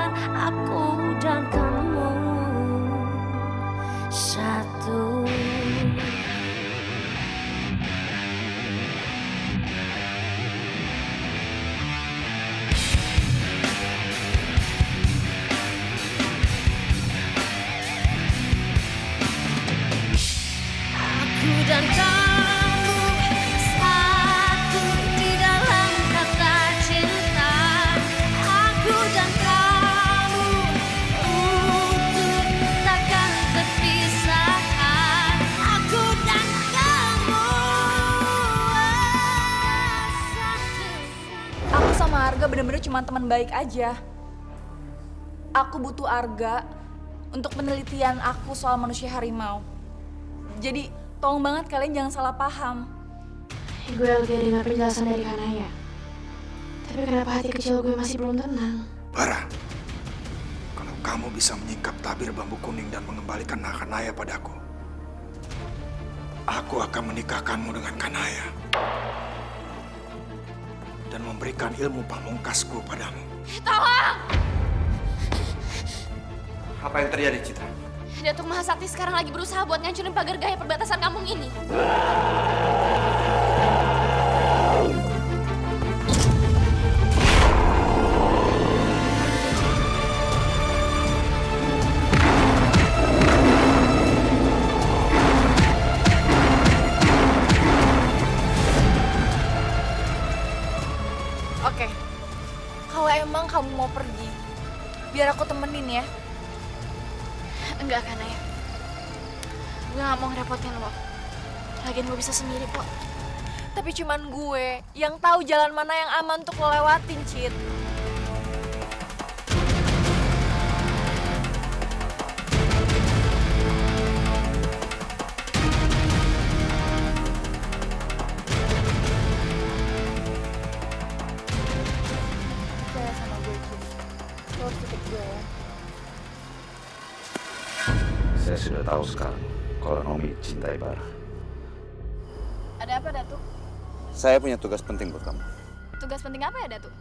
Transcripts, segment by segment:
bukan aku dan kamu satu. Aku dan kamu satu di dalam kata cinta. Aku dan kamu utuh takkan terpisahkan. Aku dan kamu satu. Aku sama Arga bener-bener cuma teman baik aja. Aku butuh Arga untuk penelitian aku soal manusia harimau. Jadi tolong banget kalian jangan salah paham. Gue lega dengar penjelasan dari Kanaya. Tapi kenapa hati kecil gue masih belum tenang? Bara, kalau kamu bisa menyingkap tabir bambu kuning dan mengembalikan Kanaya padaku, aku akan menikahkanmu dengan Kanaya dan memberikan ilmu pamungkasku padamu. Tolong! Apa yang terjadi, Citra? Datuk Mahasakti sekarang lagi berusaha buat ngancurin pagar gaya perbatasan kampung ini. Oke, kalau emang kamu mau pergi, biar aku temenin ya. Enggak, Kanaya. Gue gak mau ngerepotin lo. Lagian gue bisa sendiri kok. Tapi cuman gue yang tahu jalan mana yang aman untuk lo lewatin, Cid. Percaya sama gue, Cid. Lo harus ikut gue ya. Saya sudah tahu sekarang kalau Nomi cintai Bara. Ada apa, Datuk? Saya punya tugas penting buat kamu. Tugas penting apa ya, Datuk?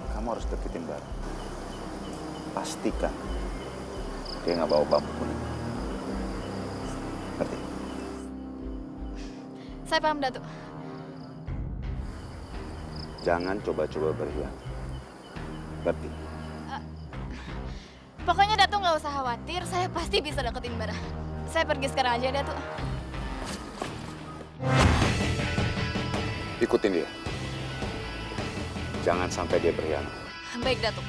Kamu harus deketin Bara. Pastikan dia nggak bawa bambu kuning. Ngerti? Saya paham, Datuk. Jangan coba-coba berkhianat. Ngerti? Pokoknya Datuk nggak usah khawatir, saya pasti bisa deketin Bara. Saya pergi sekarang aja, Datuk. Ikutin dia. Jangan sampai dia berkhianat. Baik, Datuk.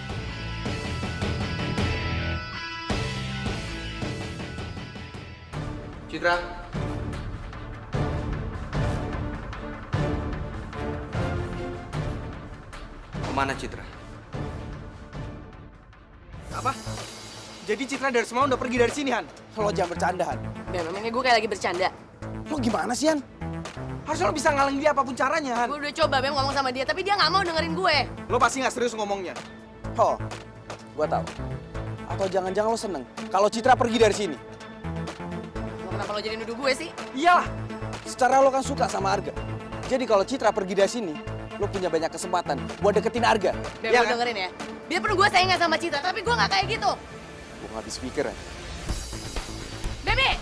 Citra. Kemana Citra? Apa? Jadi Citra dari semalam udah pergi dari sini, Han? Lo jangan bercanda, Han. Ya, memangnya gue kayak lagi bercanda. Lo gimana sih, Han? Harusnya lo bisa ngalangin dia apapun caranya, Han. Gue udah coba Bem ngomong sama dia, tapi dia nggak mau dengerin gue. Lo pasti nggak serius ngomongnya. Oh, gue tahu. Atau jangan-jangan lo seneng kalau Citra pergi dari sini. Kenapa lo jadi nuduh gue sih? Iyalah, secara lo kan suka sama Arga. Jadi kalau Citra pergi dari sini, lo punya banyak kesempatan buat deketin Arga. Bem, Iya lo kan? dengerin ya. Biarpun gue saingan sama Citra, tapi gue nggak kayak gitu. Gue nggak habis pikir, Han. Bebe!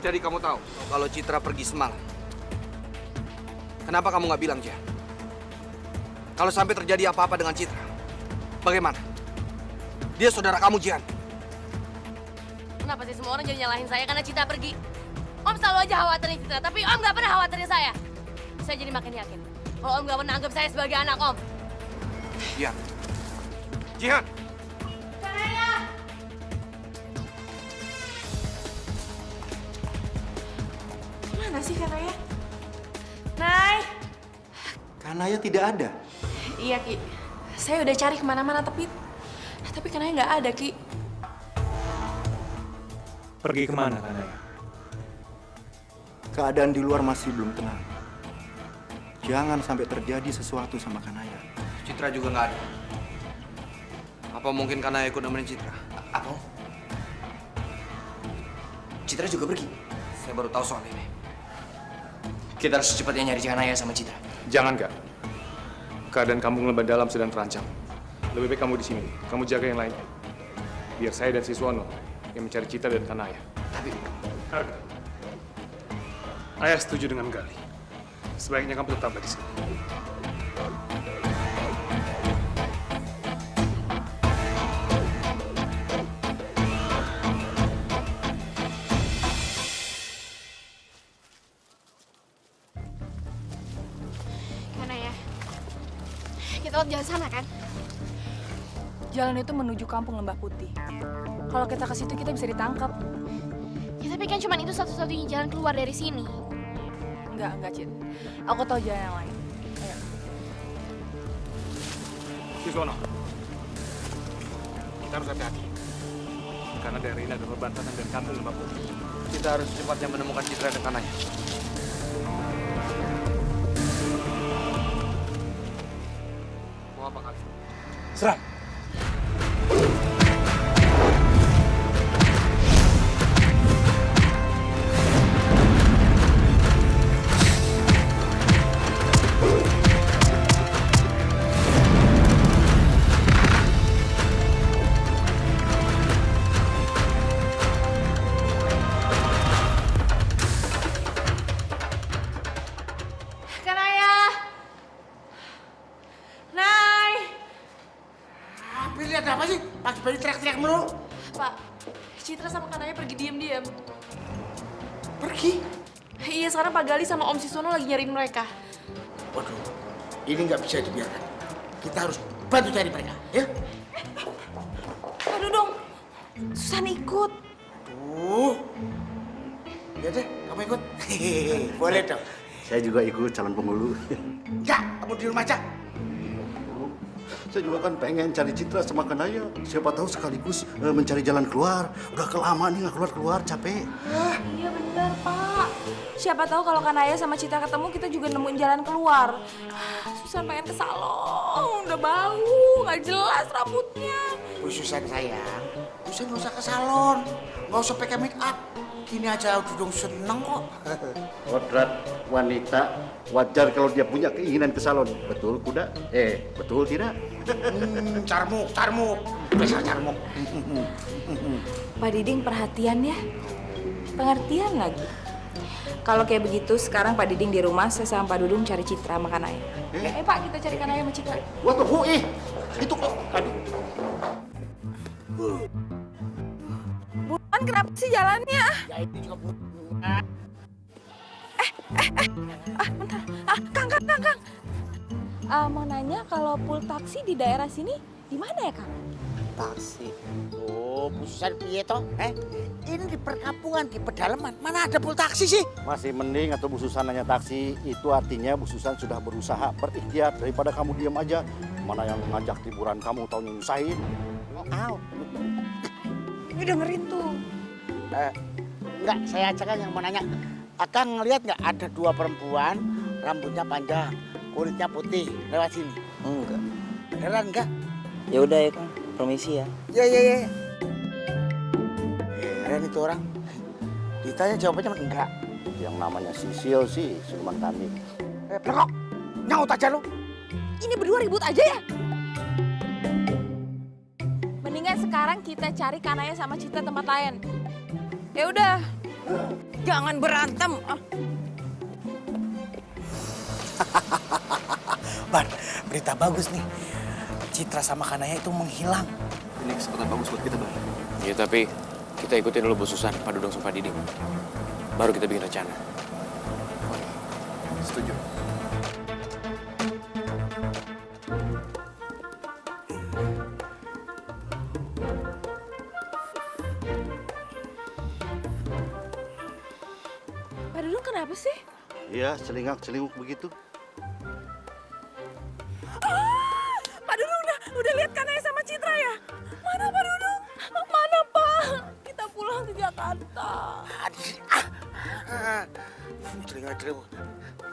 Jadi kamu tahu kalau Citra pergi semalam. Kenapa kamu nggak bilang, Jihan? Kalau sampai terjadi apa-apa dengan Citra, bagaimana? Dia saudara kamu, Jihan. Kenapa sih semua orang jadi nyalahin saya karena Citra pergi? Om selalu aja khawatirin Citra, tapi Om nggak pernah khawatirin saya. Saya jadi makin yakin kalau Om nggak pernah anggap saya sebagai anak Om. Jihan. Jihan! Mana sih Kanaya? Nay! Kanaya tidak ada. Iya, Ki. Saya udah cari kemana-mana, tapi Kanaya nggak ada, Ki. Pergi kemana, Kanaya? Keadaan di luar masih belum tenang. Jangan sampai terjadi sesuatu sama Kanaya. Citra juga nggak ada. Apa mungkin karena ikut nemenin Citra? Apa? Citra juga pergi? Saya baru tahu soal ini. Kita harus secepatnya nyari Kanaya sama Citra. Jangan, Kak. Keadaan kampung Lembah Dalam sedang terancam. Lebih baik kamu di sini. Kamu jaga yang lainnya. Biar saya dan Siswono yang mencari Citra dan Kanaya. Tapi... Arga, Ayah setuju dengan Gali. Sebaiknya kamu tetap di sini. Kanaya, kita lewat jalan sana kan? Jalan itu menuju kampung Lembah Putih. Kalau kita ke situ kita bisa ditangkap. Ya tapi kan cuma itu satu-satunya jalan keluar dari sini. Enggak, Cid. Aku tahu jalan yang lain. Ayo. Siswono, kita harus hati-hati. Karena daerah ini ada perbatasan dan kampung Lembah Putih. Kita harus secepatnya menemukan Citra dan Kanaya. Mau apa kalian? Serang! Kanaya! Nay! Pilih ada apa sih? Pagi-pagi teriak-teriak mulu. Pak, Citra sama Kanaya pergi diam-diam. Pergi? Iya, sekarang Pak Gali sama Om Siswono lagi nyariin mereka. Waduh, ini nggak bisa dibiarkan. Kita harus bantu cari mereka, ya? Aduh dong, Susan ikut. Ya deh, kamu ikut. Boleh dong. Saya juga ikut calon penghulu. Enggak, kamu di rumah aja. Saya juga kan pengen cari Citra sama Kanaya. Siapa tahu sekaligus mencari jalan keluar. Udah kelamaan nih nggak keluar-keluar, capek. Iya benar, Pak. Siapa tahu kalau Kanaya sama Citra ketemu, kita juga nemuin jalan keluar. Susan pengen ke salon, udah bau, nggak jelas rambutnya. Bu Susan sayang, Susan nggak usah ke salon, nggak usah pakai make up. Gini aja udah seneng kok. Kodrat wanita wajar kalau dia punya keinginan ke salon. Betul, Kuda? Betul tidak? Carmuk. Besar carmuk. Pak Diding perhatian ya. Pengertian lagi. Kalau kayak begitu, sekarang Pak Diding di rumah, saya sama Pak Dudung cari Citra sama Kanaya. Pak, kita cari Kanaya sama Citra. Wah, tunggu, itu kok. Aduh. Buruan, kenapa sih jalannya? Ya itu juga bu. Bentar. Kang. Mau nanya kalau pool taksi di daerah sini di mana ya, Kang? Taksi. Oh, Bu Susan piye toh? Ini di perkampungan, di pedalaman. Mana ada pool taksi sih? Masih mending atau Bu Susan nanya taksi, itu artinya Bu Susan sudah berusaha berikhtiar daripada kamu diam aja. Mana yang ngajak liburan kamu taunya nyusahin. Ini dengerin tuh. Enggak, saya aja kan yang mau nanya. Akang ngeliat nggak ada dua perempuan, rambutnya panjang, kulitnya putih, lewat sini? Enggak. Beneran enggak? Ya udah ya, Kang. Permisi ya. Iya. Heran itu orang. Ditanya jawabannya enggak. Yang namanya Sisil sih, siluman kambing. Pelekok, nyaut aja lu. Ini berdua ribut aja ya? Mendingan sekarang kita cari Kanaya sama Citra tempat lain. Ya udah, jangan berantem. Bar, berita bagus nih. Citra sama Kanaya itu menghilang. Ini kesempatan bagus buat kita, Bang. Iya, tapi kita ikutin dulu Bu Susan, Pak Dudung sama Pak Diding. Baru kita bikin rencana. Setuju. Pak Dudung kenapa sih? Iya, celingak-celinguk begitu. Pak Dudung udah lihat Kanaya sama Citra ya? Mana Pak Dudung? Mana Pak? Kita pulang ke Jakarta. Telinga-telinga.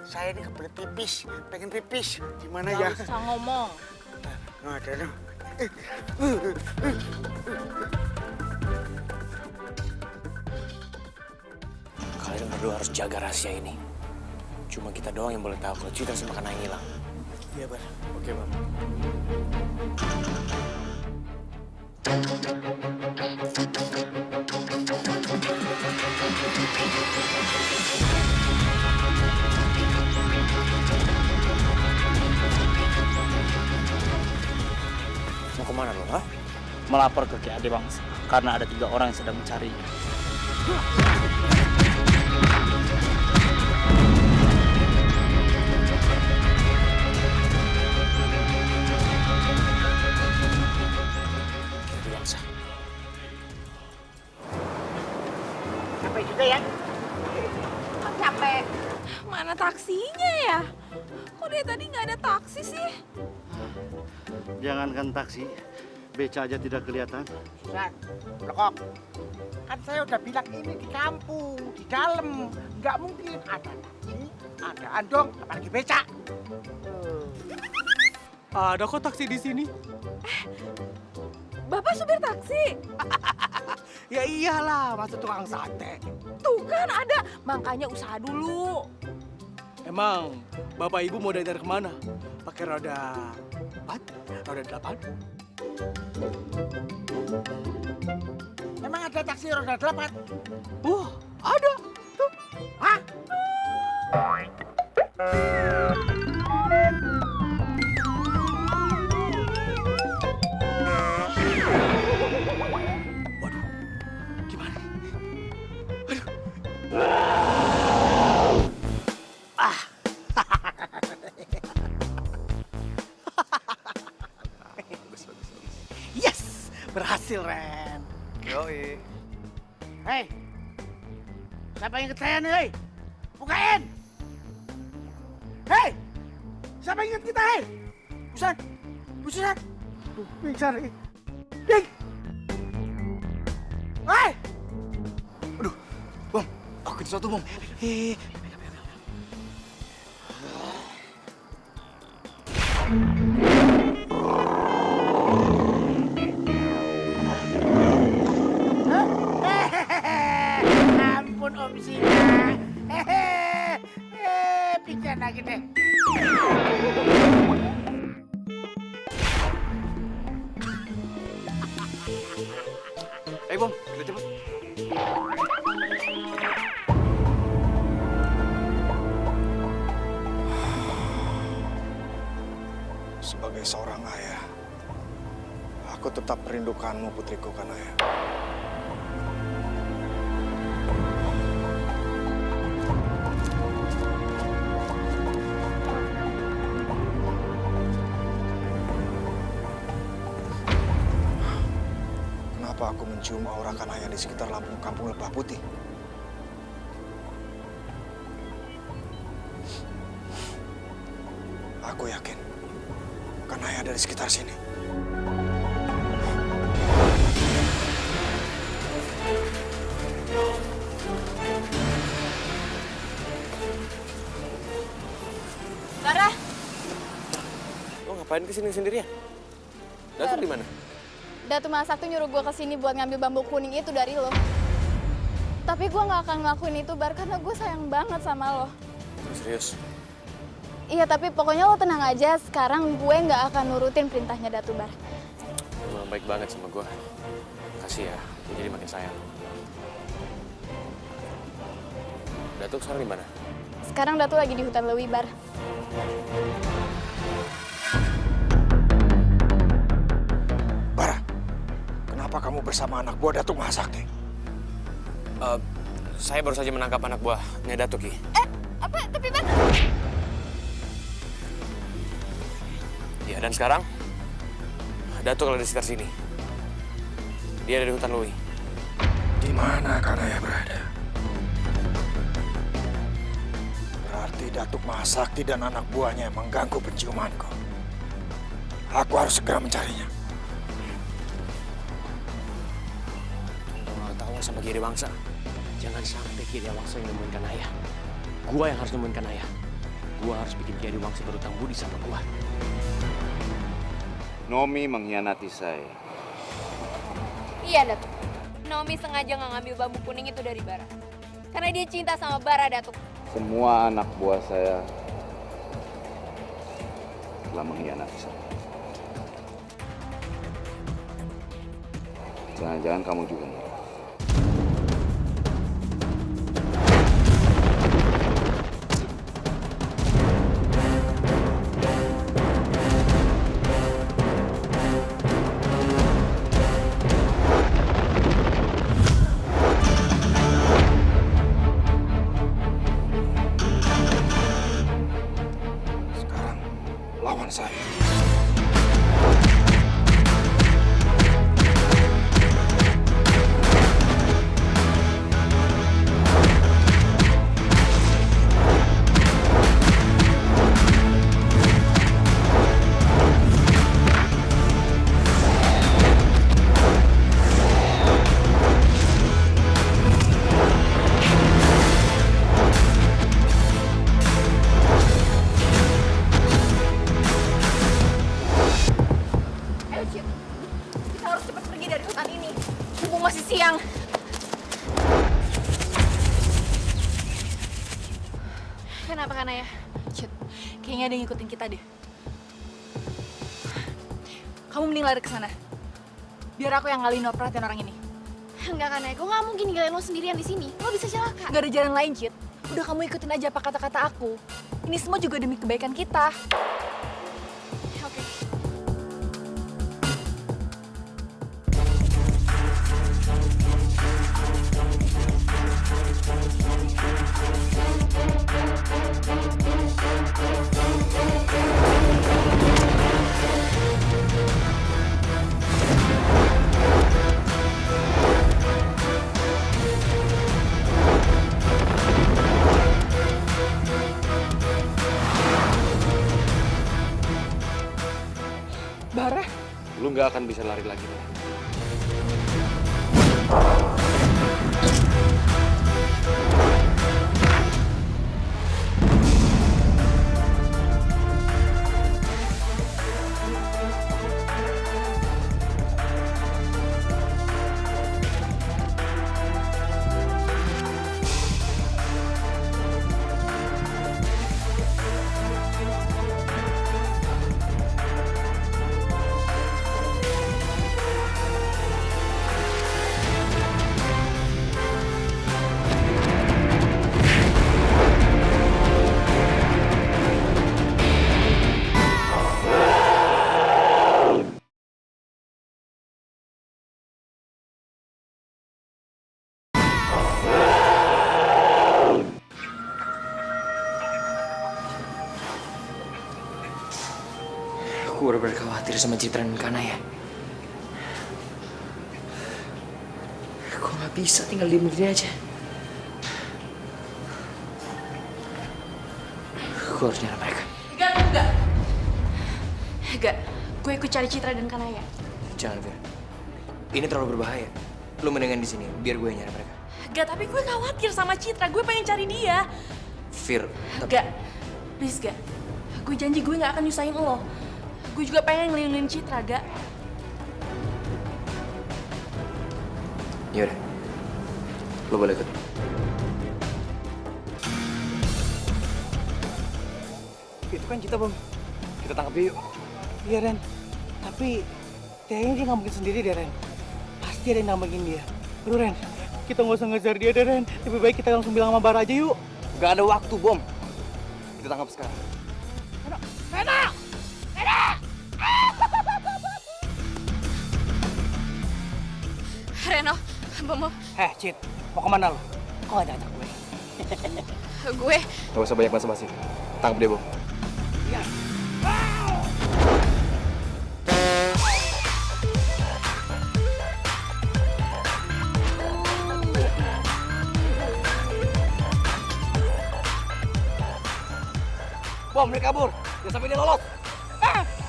Saya ini kebelet pipis, pengen pipis. Gimana Gak ya? usah ngomong. Nggak ada dong. Kalian berdua harus jaga rahasia ini. Cuma kita doang yang boleh tahu kalau Citra sama Kanaya hilang. Iya, Bar. Oke, Bang. Mau kemana lo, ha? Melapor ke Ki Adewangsa karena ada 3 orang yang sedang mencarinya. Capek juga ya? Capek. Mana taksinya ya? Kok dari tadi nggak ada taksi sih? Jangankan taksi, beca aja tidak kelihatan. Susan, lekok. Kan saya udah bilang ini di kampung, di dalam. Nggak mungkin ada taksi, ada andong, apalagi beca. Ada kok taksi di sini. Bapak supir taksi? Ya iyalah, masa tukang sate. Tuh kan ada, makanya usaha dulu. Emang Bapak Ibu mau dari kemana? Pakai roda 4? Roda 8? Emang ada taksi roda 8? Ada. Tuh. Hah? Waduh, gimana? Aduh. Yes, berhasil, Ren. Yoi. Hei, siapa yang inget saya nih, hei? Bukain! Hei, siapa yang inget kita, hei? Busan, Busan. Tuh, pingsan, hei. Ding! Hei! Aduh, Bang, aku ada sesuatu, Bang. Ampun Om Singa. Pingsan lagi deh. Ayo, Bang, kita cepet. Sebagai seorang ayah, aku tetap merindukanmu, putriku Kanaya. Kenapa aku mencium aura Kanaya di sekitar kampung Lebah Putih? Aku yakin Kanaya ada di sekitar sini. Bara, Lo ngapain kesini sendirian? Datuk di mana? Datu Masak tuh nyuruh gue kesini buat ngambil bambu kuning itu dari lo. Tapi gue nggak akan ngelakuin itu, Bar, karena gue sayang banget sama lo. Serius? Iya, tapi pokoknya lo tenang aja. Sekarang gue nggak akan nurutin perintahnya Datu, Bar. Emang baik banget sama gue. Kasih ya, gue jadi makin sayang. Datuk sekarang di mana? Sekarang Datu lagi di hutan Lewi, Bar. Bara, kenapa kamu bersama anak buah Datuk Mahasakti? Saya baru saja menangkap anak buahnya Datuk, Ki. Apa? Tapi, Bar... Ya, dan sekarang Datuk ada di sekitar sini. Dia ada di hutan Lui. Di mana Kanaya berada? Berarti Datuk Mahasakti dan anak buahnya yang mengganggu penciumanku. Aku harus segera mencarinya. Tunggu tahu sama Ki Adewangsa. Jangan sampai Ki Adewangsa yang nemuin Kanaya. Gua yang harus nemuin Kanaya. Gua harus bikin Ki Adewangsa berutang budi sama gua. Nomi mengkhianati saya. Iya, Datuk. Nomi sengaja nggak ngambil bambu kuning itu dari Bara. Karena dia cinta sama Bara, Datuk. Semua anak buah saya telah mengkhianati saya. Jangan-jangan kamu juga. Sekarang lawan saya. Ayo, Cit. Kita harus cepat pergi dari hutan ini. Mumpung masih siang. Kenapa kan ayah? Cit, kayaknya ada yang ngikutin kita deh. Kamu mending lari ke sana. Biar aku yang ngalihin perhatian orang ini. Enggak kan ayah, gue nggak mungkin ninggalin lo sendirian di sini. Lo bisa celaka. Gak ada jalan lain, Cit. Udah kamu ikutin aja apa kata-kata aku. Ini semua juga demi kebaikan kita. Oke. Bara, Lu nggak akan bisa lari lagi. Aku bener-bener khawatir sama Citra dan Kana ya. Aku nggak bisa tinggal diem begini aja. Aku harus nyari mereka. Enggak. Gue ikut cari Citra dan Kanaya. Jangan, Fir. Ini terlalu berbahaya. Lu mendingan di sini, biar gue yang nyari mereka. Enggak, tapi gue khawatir sama Citra. Gue pengen cari dia. Fir, Enggak. Please, gak. Gue janji gue gak akan nyusahin lo. Gue juga pengen ngelilingin Citra, gak? Yaudah. Lo boleh ikut. Itu kan kita, Bang. Kita tangkap dia yuk. Iya, Ren. Tapi kayaknya dia nggak mungkin sendiri deh, Ren. Pasti ada yang nambangin dia. Aduh, Ren. Kita nggak usah ngejar dia deh, Ren. Lebih baik kita langsung bilang sama Bara aja yuk. Gak ada waktu, Bom. Kita tangkap sekarang. Rena! Rena! Reno, Bomo, Cit. Mau kemana lo? Kok gak ajak gue? gue Gak usah banyak basa-basi. Tangkap dia, Bom. Iya. Bom, dia kabur. Jangan sampai dia lolos.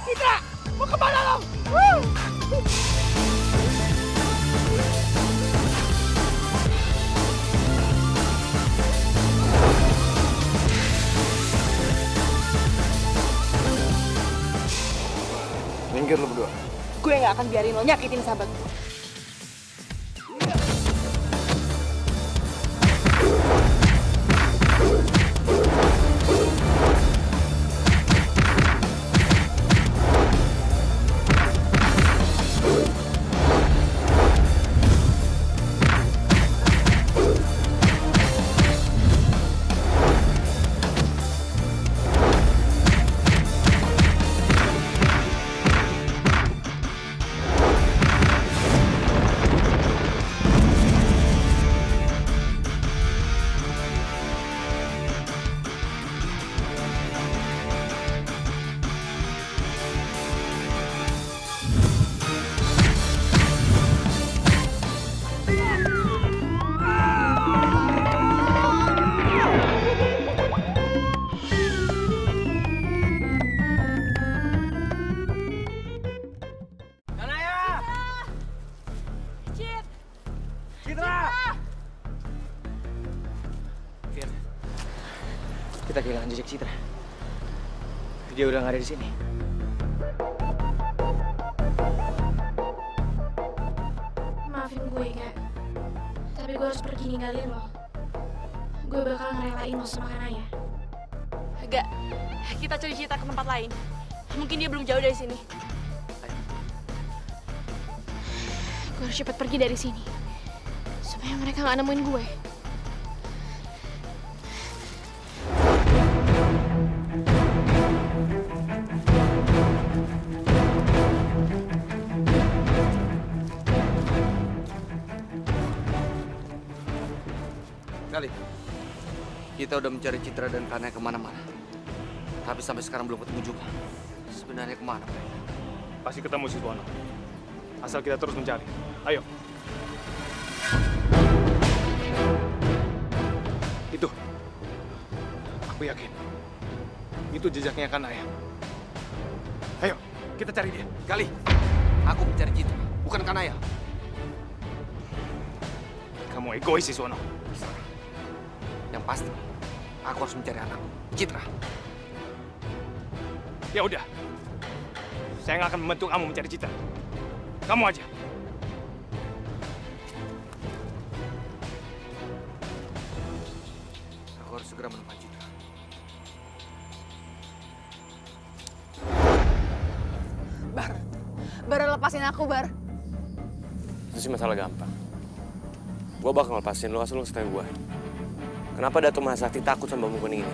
Citra! Mau kemana lo? Minggir lo berdua. Gue gak akan biarin lo nyakitin sahabat gue. jejak Citra. Dia udah nggak ada di sini. Maafin gue, Kak. Tapi gue harus pergi ninggalin lo. Gue bakal ngerelain lo sama Kanaya. Enggak, kita cari Citra ke tempat lain. Mungkin dia belum jauh dari sini. Gue harus cepat pergi dari sini. Supaya mereka nggak nemuin gue. Kali, kita udah mencari Citra dan Kanaya kemana-mana. Tapi sampai sekarang belum ketemu juga. Sebenarnya kemana mereka? Pasti ketemu si Suwono. Asal kita terus mencari. Ayo. Itu. Aku yakin. Itu jejaknya Kanaya. Ayo, kita cari dia. Kali, aku mencari Citra, bukan Kanaya. Kamu egois si Suwono. Yang pasti, aku harus mencari anakku, Citra. Ya udah. Saya nggak akan membantu kamu mencari Citra. Kamu aja. Aku harus segera menemukan Citra. Bar lepasin aku, Bar. Itu sih masalah gampang. Gue bakal lepasin lo asal lo setel gue. Kenapa Datuk Mahasakti takut sama bambu kuning ini?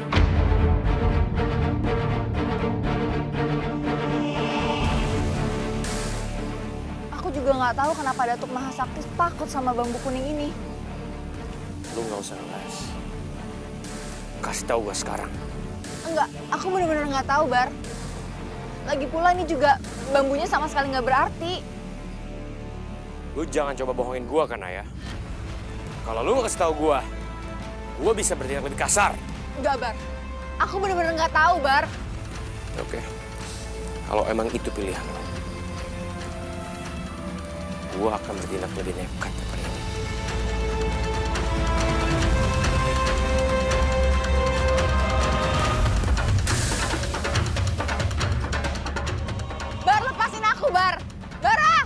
Aku juga nggak tahu kenapa Datuk Mahasakti takut sama bambu kuning ini. Lu nggak usah ngeles. Kasih tahu gue sekarang. Enggak, aku bener-bener nggak tahu, Bar. Lagi pula ini juga bambunya sama sekali nggak berarti. Lu jangan coba bohongin gue kan, Ayah. Kalau lu nggak kasih tahu gue bisa bertindak lebih kasar. Enggak, Bar. Aku bener-bener nggak tahu, Bar. Oke. Kalau emang itu pilihan lo, gue akan bertindak lebih nekat daripada ini. Bar, lepasin aku, Bar. Bara!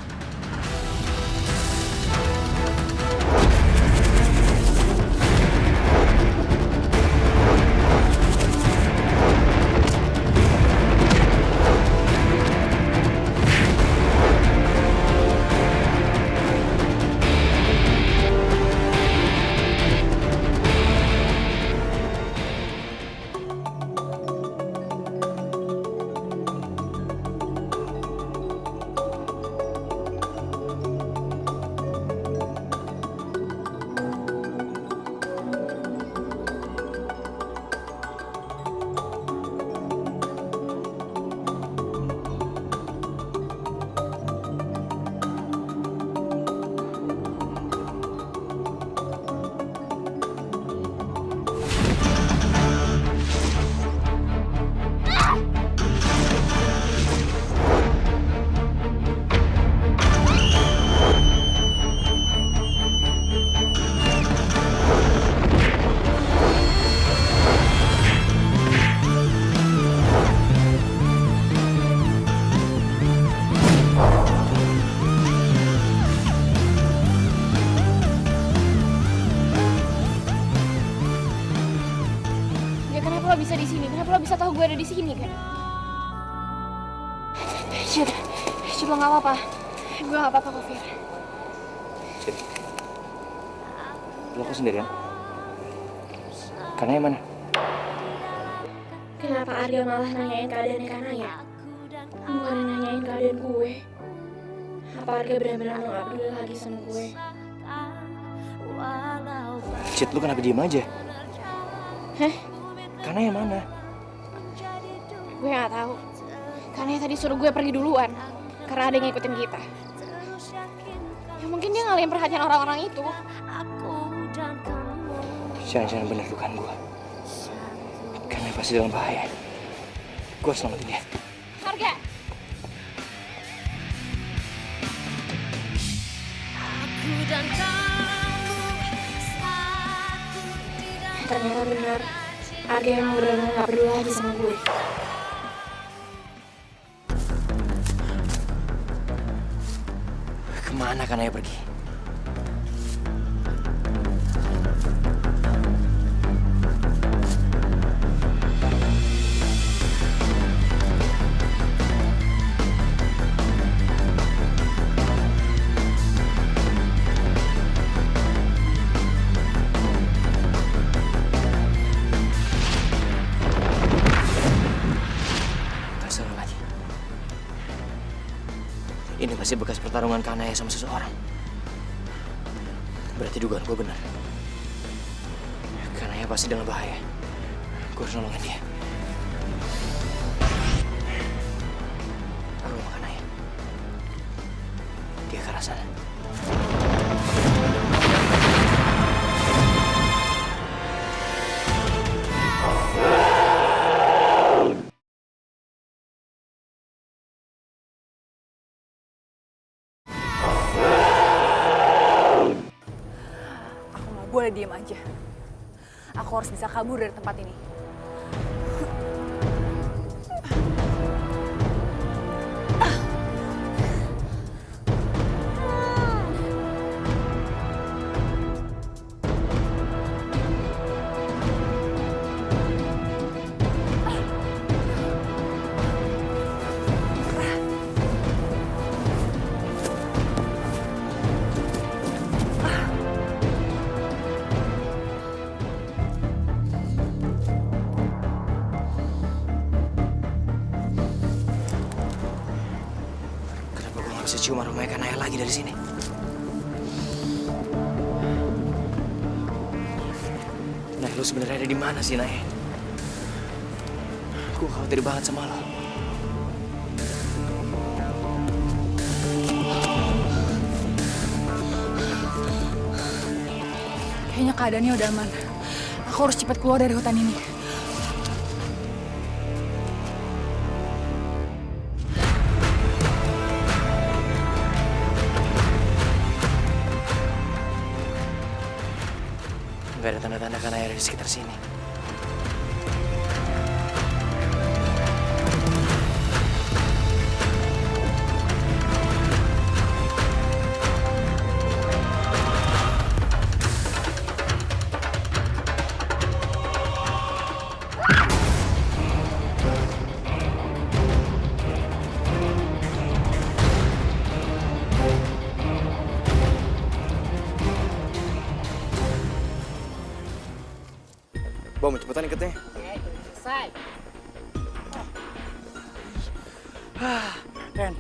lo bisa di sini? Kenapa lo bisa tahu gue ada di sini, kan? Coba nggak apa-apa. Gue nggak apa-apa kok, Fir. Cid, lo kok sendirian? Kanaya mana? Kenapa Arga malah nanyain keadaannya Kanaya? Bukan nanyain keadaan gue. Apa Arga benar-benar nggak peduli lagi sama gue? Cid, lu kenapa diem aja? Hah? Kanaya mana? Gue nggak tahu. Kanaya tadi suruh gue pergi duluan karena ada yang ngikutin kita. Ya mungkin dia ngalihin perhatian orang-orang itu. Jangan-jangan bener dugaan gue. Kanaya pasti dalam bahaya. Gue harus selamatin dia. Arga! Ternyata benar. Arga emang bener-bener gak peduli lagi sama gue. Kemana kan ayah pergi? Ini pasti bekas pertarungan Kanaya sama seseorang. Berarti dugaan gue benar. Kanaya pasti dalam bahaya. Gue harus nolongin dia. Rumah Kanaya. Dia ke arah sana. Boleh diem aja. Aku harus bisa kabur dari tempat ini. Bisa cium aromanya Kanaya lagi dari sini. Nah, lu sebenarnya ada di mana sih, Nay? Gue khawatir banget sama lo. Kayaknya keadaannya udah aman. Aku harus cepat keluar dari hutan ini. Gak ada tanda-tanda Kanaya ada di sekitar sini. Bom, cepetan iketnya. Selesai. Ren,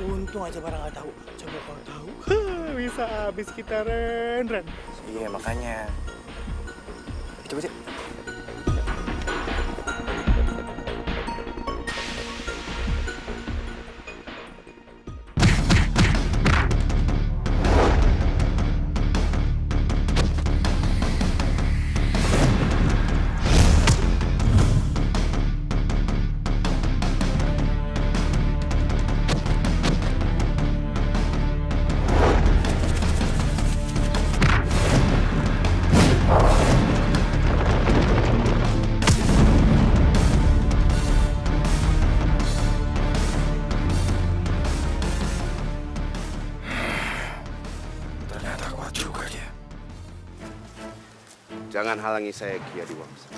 untung aja barang nggak tahu. Coba kalau tahu, bisa habis kita, Ren. Iya, makanya. Coba sih. Jangan halangi saya, Ki Adiwangsa.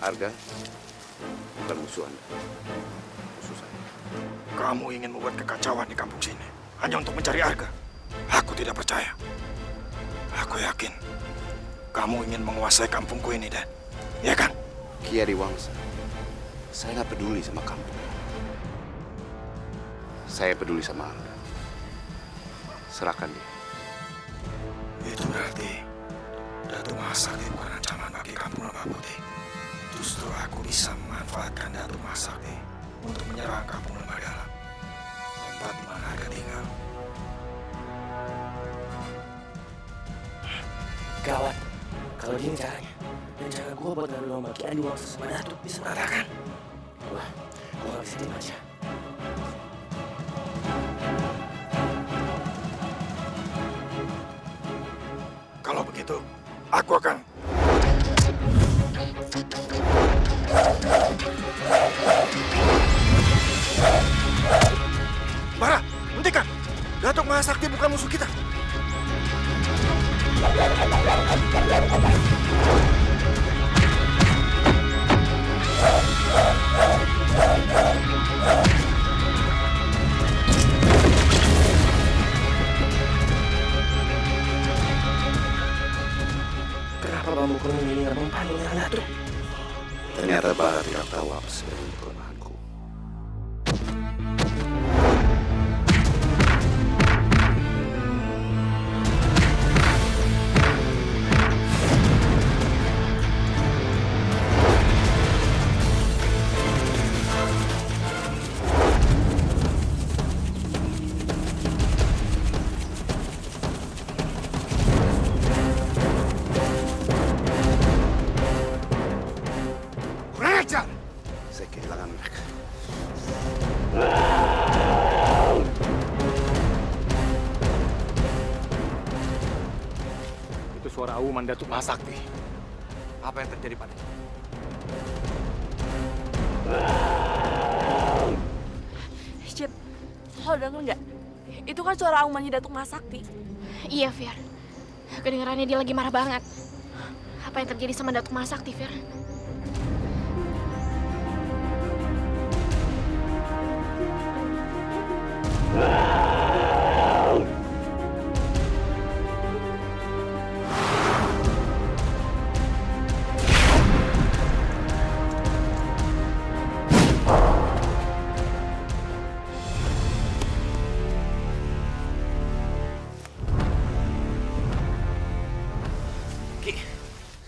Arga bukan musuh Anda. Musuh saya. Kamu ingin membuat kekacauan di kampung sini hanya untuk mencari Arga? Aku tidak percaya. Aku yakin kamu ingin menguasai kampungku ini, Dan. Ya kan? Ki Adiwangsa, saya nggak peduli sama kampung. Saya peduli sama Anda. Serahkan dia. Itu berarti Datuk Mahasakti bukan ancaman bagi kampung Lebah Putih. Justru aku bisa memanfaatkan Datuk Mahasakti untuk menyerang kampung Lembah Dalam, tempat di mana Arga tinggal. Gawat. Kalau gini caranya, rencana gue buat ngadu domba Ki Adiwangsa sama Datuk bisa berantakan. Gue gak bisa diem aja. Kalau begitu, aku akan musuh kita. Kenapa bambu kuning ini nggak mempan dengan Datuk? Ternyata Bara tidak tahu apa sebenarnya kelemahanku. Saya kehilangan mereka. Itu suara auman Datuk Mahasakti. Apa yang terjadi padanya? Cip, lo denger nggak? Itu kan suara aumannya Datuk Mahasakti. Iya, Fir. Kedengarannya dia lagi marah banget. Apa yang terjadi sama Datuk Mahasakti, Fir?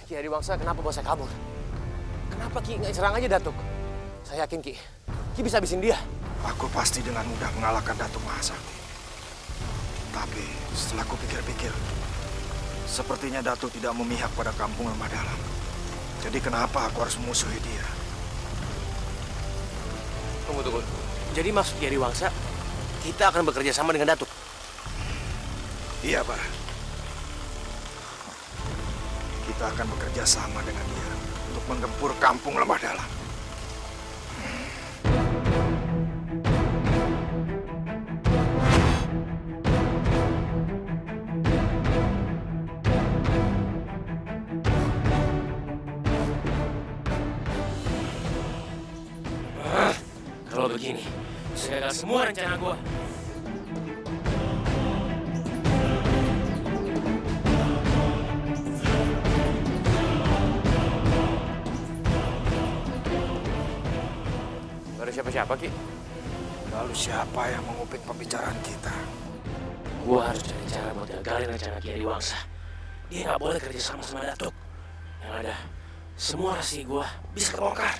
Ki Hadiwangsa, kenapa bawa saya kabur? Kenapa Ki nggak serang aja Datuk? Saya yakin Ki bisa habisin dia. Aku pasti dengan mudah mengalahkan Datuk Mahasakti. Tapi setelah ku pikir-pikir, sepertinya Datuk tidak memihak pada kampung Lembah Dalam. Jadi kenapa aku harus memusuhi dia? Tunggu. Jadi maksud Ki Hadiwangsa, kita akan bekerja sama dengan Datuk? Iya, Pak. Kita akan bekerja sama dengan dia untuk menggempur kampung Lembah Dalam. Kalau begini, saya gagal semua rencana gua. Gak ada siapa-siapa, Ki. Lalu siapa yang mengupik pembicaraan kita? Gua harus cari cara buat gagalin rencana Ki Hadiwangsa. Dia nggak boleh kerja sama Datuk. Yang ada, semua rahasia gua bisa kebongkar.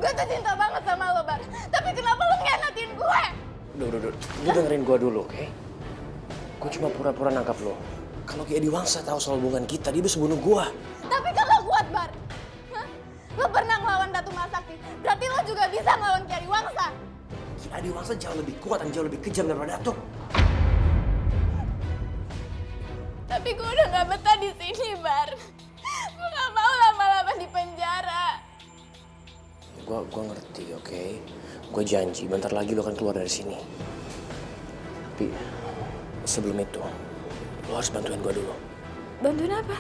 Gue tuh cinta banget sama lo, Bar. Tapi kenapa lo ngianatin gue? Udah. Lu dengerin gua dulu, oke? Gua cuma pura-pura nangkap lo. Kalau Ki Hadiwangsa tahu soal hubungan kita, dia bisa bunuh gua. Tapi kan lo kuat, Bar. Hah? Lo pernah ngelawan Datuk Mahasakti. Berarti lo juga bisa ngelawan Ki Hadiwangsa. Ki Hadiwangsa jauh lebih kuat dan jauh lebih kejam daripada Datuk. Tapi gue udah gak betah di sini, Bar. Gue gak mau lama-lama di penjara. Gua ngerti, oke? Gue janji, bentar lagi lo akan keluar dari sini. Tapi sebelum itu, lo harus bantuin gue dulu. Bantuin apa?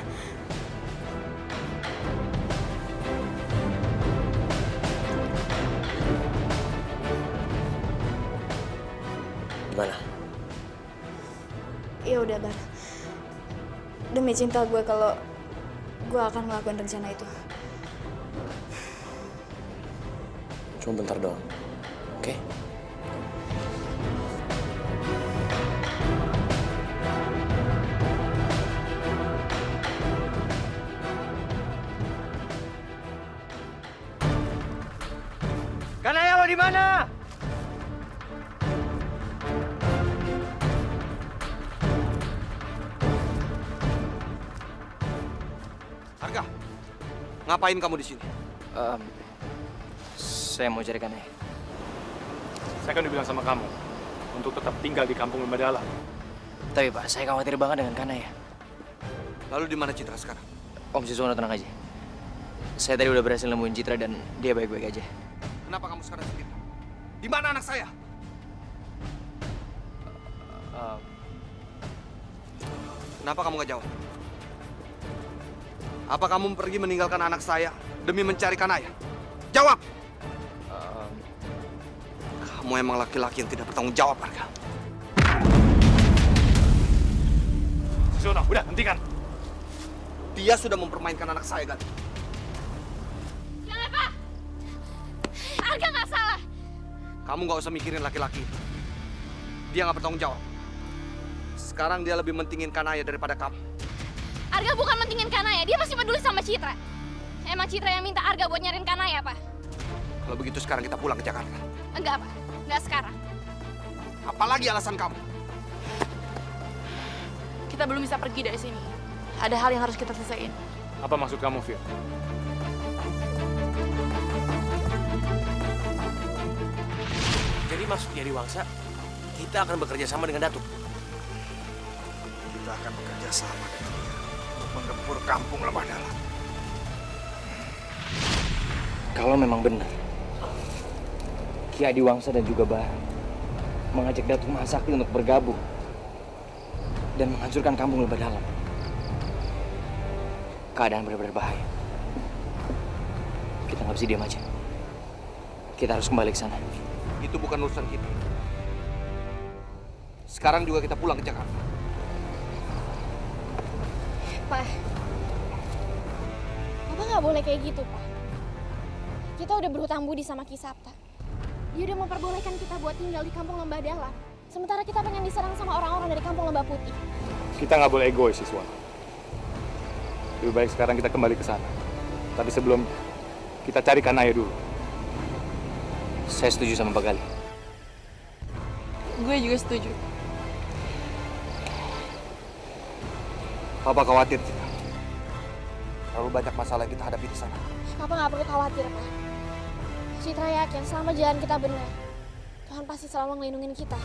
Gimana? Ya udah, Bar. Demi cinta gue kalau gue akan melakukan rencana itu. Cuma bentar doang, oke? Kanaya, lo di mana? Arga, ngapain kamu di sini? Saya mau cari Kanaya. Saya kan udah bilang sama kamu untuk tetap tinggal di kampung Lembah Dalam. Tapi Pak, saya khawatir banget dengan Kanaya. Lalu di mana Citra sekarang? Om Siswono tenang aja. Saya tadi udah berhasil nemuin Citra dan dia baik-baik aja. Kenapa kamu sekarang sendiri? Di mana anak saya? Kenapa kamu nggak jawab? Apa kamu pergi meninggalkan anak saya demi mencari Kanaya? Jawab! Kamu emang laki-laki yang tidak bertanggung jawab, Arga. Siswono, udah hentikan. Dia sudah mempermainkan anak saya, Gan. Kenapa? Arga nggak salah. Kamu nggak usah mikirin laki-laki itu. Dia nggak bertanggung jawab. Sekarang dia lebih mentingin Kanaya daripada kamu. Arga bukan mentingin Kanaya, dia masih peduli sama Citra. Emang Citra yang minta Arga buat nyariin Kanaya, Pak? Kalau begitu sekarang kita pulang ke Jakarta. Enggak, Pak. Enggak sekarang. Apalagi alasan kamu? Kita belum bisa pergi dari sini. Ada hal yang harus kita selesaiin. Apa maksud kamu, Fir? Jadi maksudnya di Wangsa, kita akan bekerja sama dengan Datuk. Kita akan bekerja sama dengan dia untuk menggempur kampung Lembah Dalam. Kalau memang benar, Ki Adiwangsa dan juga Bara mengajak Datuk Mahasakti untuk bergabung dan menghancurkan kampung Lembah Dalam, keadaan benar-benar bahaya. Kita nggak bisa diam aja. Kita harus kembali ke sana. Itu bukan urusan kita. Sekarang juga kita pulang ke Jakarta. Pak, Bapak nggak boleh kayak gitu, Pak. Kita udah berhutang budi sama Ki Sabta. Dia udah memperbolehkan kita buat tinggal di kampung Lembah Dalam. Sementara kita pengen diserang sama orang-orang dari kampung Lembah Putih. Kita nggak boleh egois, Siswono. Lebih baik sekarang kita kembali ke sana. Tapi sebelum kita cari Kanaya dulu. Saya setuju sama Pak Gali. Gue juga setuju. Papa khawatir, Citra. Terlalu banyak masalah yang kita hadapi di sana. Papa nggak perlu khawatir, Pak. Citra yakin selama jalan kita benar, Tuhan pasti selalu ngelindungin kita.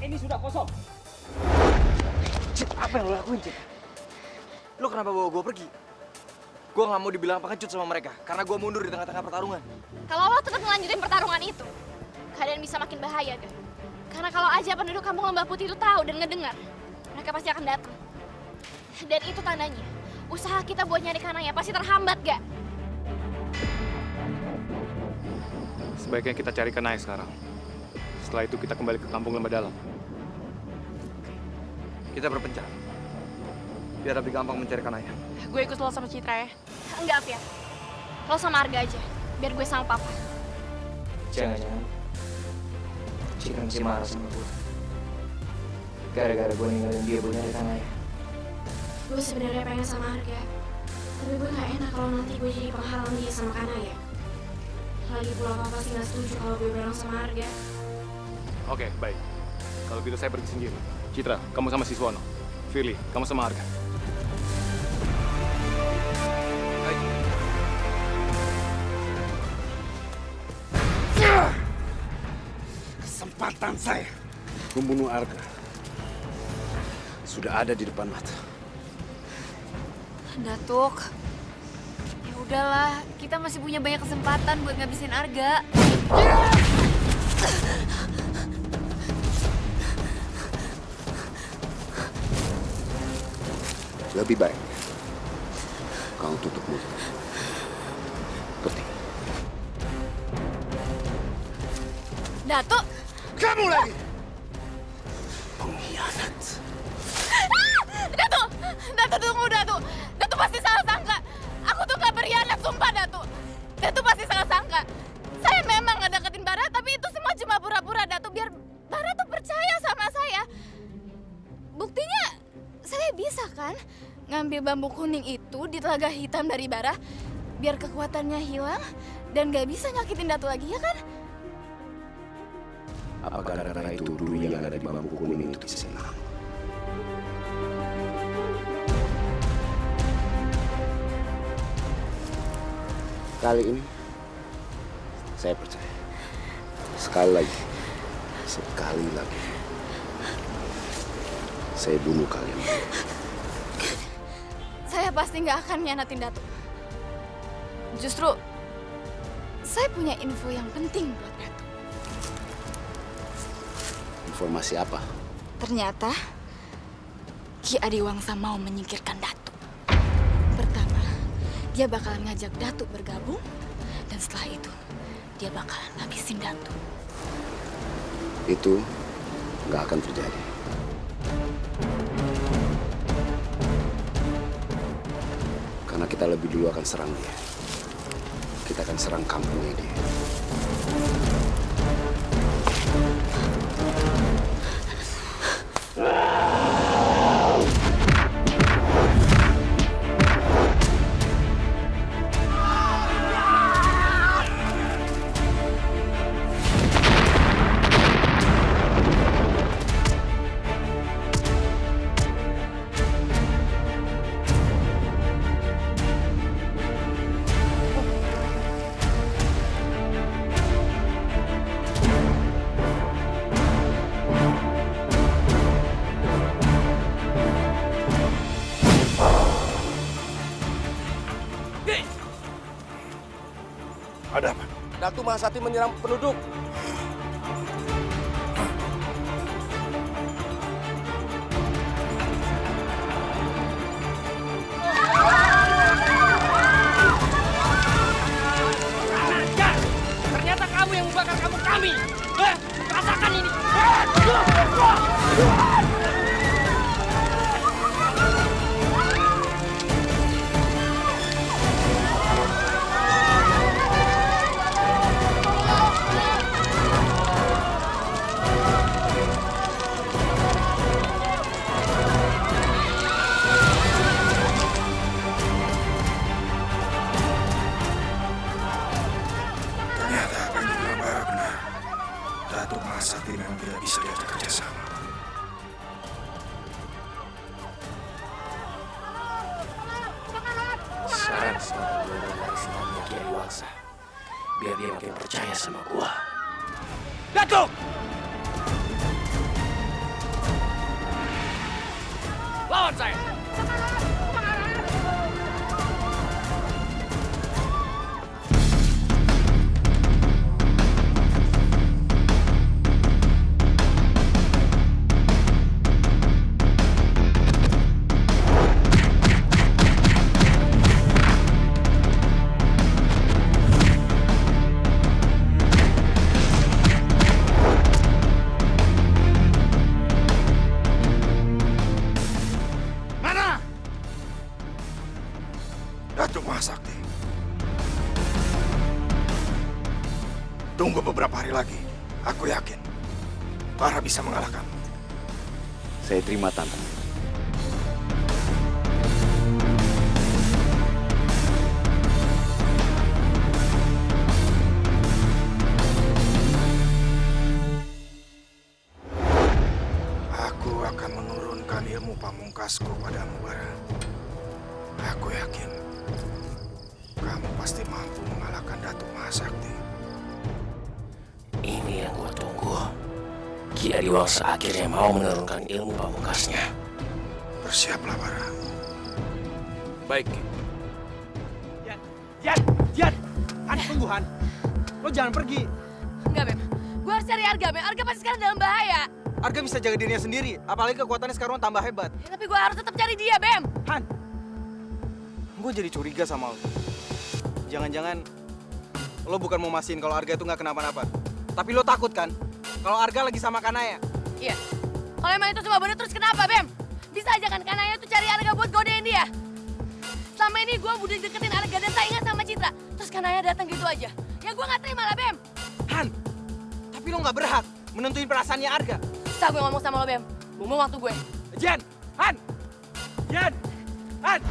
ini sudah kosong. Cit, apa yang lo lakuin, Cit? Lo kenapa bawa gue pergi? Gue nggak mau dibilang pengecut sama mereka, karena gue mundur di tengah-tengah pertarungan. Kalau lo tetap ngelanjutin pertarungan itu, keadaan bisa makin bahaya, Gan. Karena kalau aja penduduk kampung Lembah Putih itu tahu dan ngedengar, mereka pasti akan datang. Dan itu tandanya, usaha kita buat nyari Kanaya pasti terhambat, Gak? Sebaiknya kita cari Kanaya sekarang. Setelah itu kita kembali ke kampung Lembah Dalam. Kita berpencar. Biar lebih gampang mencari Kanaya. Gue ikut lo sama Citra ya. Enggak, Fiat. Lo sama Arga aja, biar gue sama Papa. Jangan-jangan Citra masih marah sama gue. Gara-gara gue ninggalin dia buat nyari Kanaya. Gue sebenarnya pengen sama Arga, tapi gue gak enak kalau nanti gue jadi penghalang dia sama Kanaya. Lagi pula Papa sih gak setuju kalau gue bareng sama Arga. Oke, baik. Kalau gitu saya pergi sendiri. Citra, kamu sama Siswono. Firly, kamu sama Arga. Kesempatan saya membunuh Arga sudah ada di depan mata. Datuk, ya udahlah, kita masih punya banyak kesempatan buat ngabisin Arga. Lebih baik kau tutup mulut. Ngerti? Datuk! Kamu lagi! Pengkhianat. Datuk! Datuk tunggu, Datuk! Datuk pasti salah sangka. Aku tuh gak berkhianat, sumpah, Datuk. Datuk pasti salah sangka. Saya memang gak deketin Bara, tapi itu semua cuma pura-pura, Datuk. Biar Bara tuh percaya sama saya. Buktinya, saya bisa kan ngambil bambu kuning itu di telaga hitam dari Bara, biar kekuatannya hilang dan gak bisa nyakitin Datuk lagi, ya kan? Apakah gara-gara itu dulu yang ada di bambu kuning itu bisa hilang? Kali ini saya percaya. Sekali lagi, saya bunuh kalian. Saya pasti nggak akan nyianatin Datuk. Justru, saya punya info yang penting buat Datuk. Informasi apa? Ternyata, Ki Adiwangsa mau menyingkirkan Datuk. Pertama, dia bakalan ngajak Datuk bergabung, dan setelah itu, dia bakalan ngabisin Datuk. Itu nggak akan terjadi. Karena kita lebih dulu akan serang dia. Kita akan serang kampungnya dia. Ada apa? Datuk Mahasati menyerang penduduk. Ternyata kamu yang membakar kampung kami. Rasakan ini. Datuk Mahasati memang tidak bisa diajak kerjasama. Saran sama gue dari senangnya Ki Adiwangsa. Biar dia makin percaya sama gua. Datuk! Lawan saya. Datuk Mahasakti. Tunggu beberapa hari lagi. Aku yakin Bara bisa mengalahkan. Saya terima tantangan. Aku akan menurunkan ilmu pamungkasku padamu, Bara. Aku yakin kamu pasti mampu mengalahkan Datuk Mahasakti. Ini yang gua tunggu. Ki Adiwangsa akhirnya mau menurunkan ilmu pamungkasnya. Bersiaplah, Bara. Baik, Ki. Jan! Han, tunggu Han. Lo jangan pergi. Enggak, Bem. Gue harus cari Arga, Bem. Arga pasti sekarang dalam bahaya. Arga bisa jaga dirinya sendiri, apalagi kekuatannya sekarang tambah hebat. Ya, tapi gue harus tetap cari dia, Bem. Han, gue jadi curiga sama lo. Jangan-jangan lo bukan mau mastiin kalau Arga itu nggak kenapa-napa. Tapi lo takut kan kalau Arga lagi sama Kanaya? Iya. Kalau emang itu semua bener, terus kenapa, Bem? Bisa aja kan Kanaya tuh cari Arga buat godain dia. Selama ini gue udah deketin Arga dan saingan sama Citra. Terus Kanaya datang gitu aja. Ya gue nggak terima lah, Bem. Han, tapi lo nggak berhak menentuin perasaannya Arga. Susah gue ngomong sama lo, Bem. Buang waktu gue. Jan! Han! Jan! Han!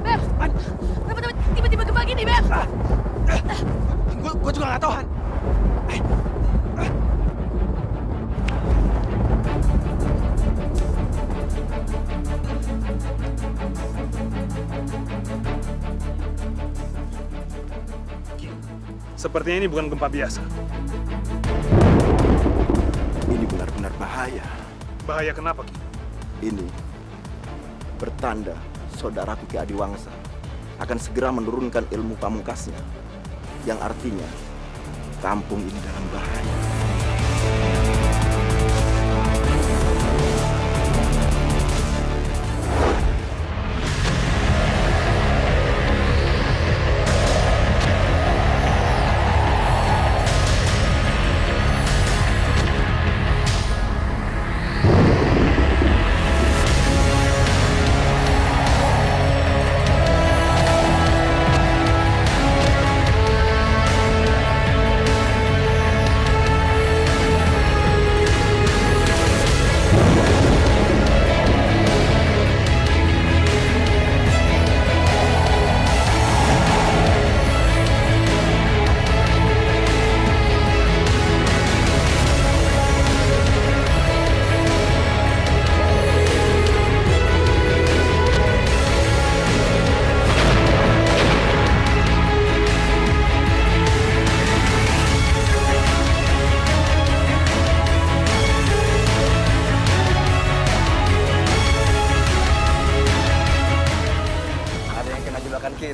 Bem! Kenapa tiba-tiba gempa gini, Bem? Gue juga nggak tahu, Han. Sepertinya ini bukan gempa biasa. Ini benar-benar bahaya. Bahaya kenapa, Ki? Ini bertanda saudaraku Ki Adiwangsa akan segera menurunkan ilmu pamungkasnya, yang artinya kampung ini dalam bahaya.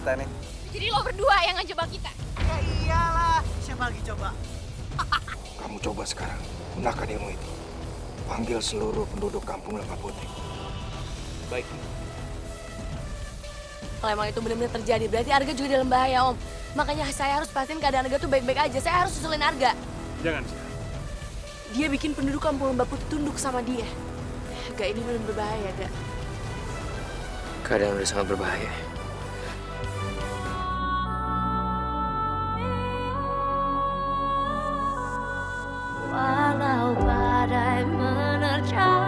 kita nih. Jadi lo berdua yang ngejebak kita? Ya iyalah, siapa lagi coba? Kamu coba sekarang, gunakan ilmu itu. Panggil seluruh penduduk kampung Lembah Putih. Baik. Kalau emang itu benar-benar terjadi, berarti Arga juga dalam bahaya, Om. Makanya saya harus pastiin keadaan Arga tuh baik-baik aja. Saya harus susulin Arga. Jangan, Cia. Dia bikin penduduk kampung Lembah Putih tunduk sama dia. Gak, ini benar berbahaya, Gak. Keadaan udah sangat berbahaya. Walau badai menerjang